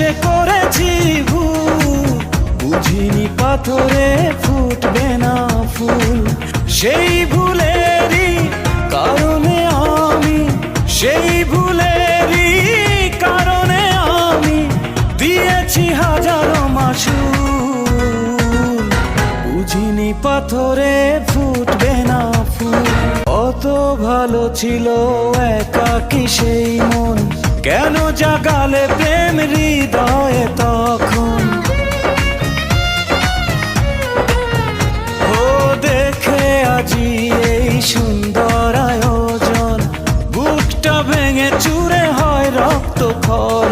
অভ্যাসে করেছি ভুল, বুঝিনি পাথরে ফুটবে না ফুল। সেই ভুলেরই কারণে আমি, সেই ভুলেরই কারণে আমি দিয়েছি হাজারো মাসুল। বুঝিনি পাথরে ফুটবে না ফুল। কত ভালো ছিল একাকী সেই মন, কেন জাগালে প্রেম হৃদয়ে তখন। ও দেখে আজি এই সুন্দর আয়োজন, বুকটা ভেঙে চুরে হয় রক্তক্ষরণ।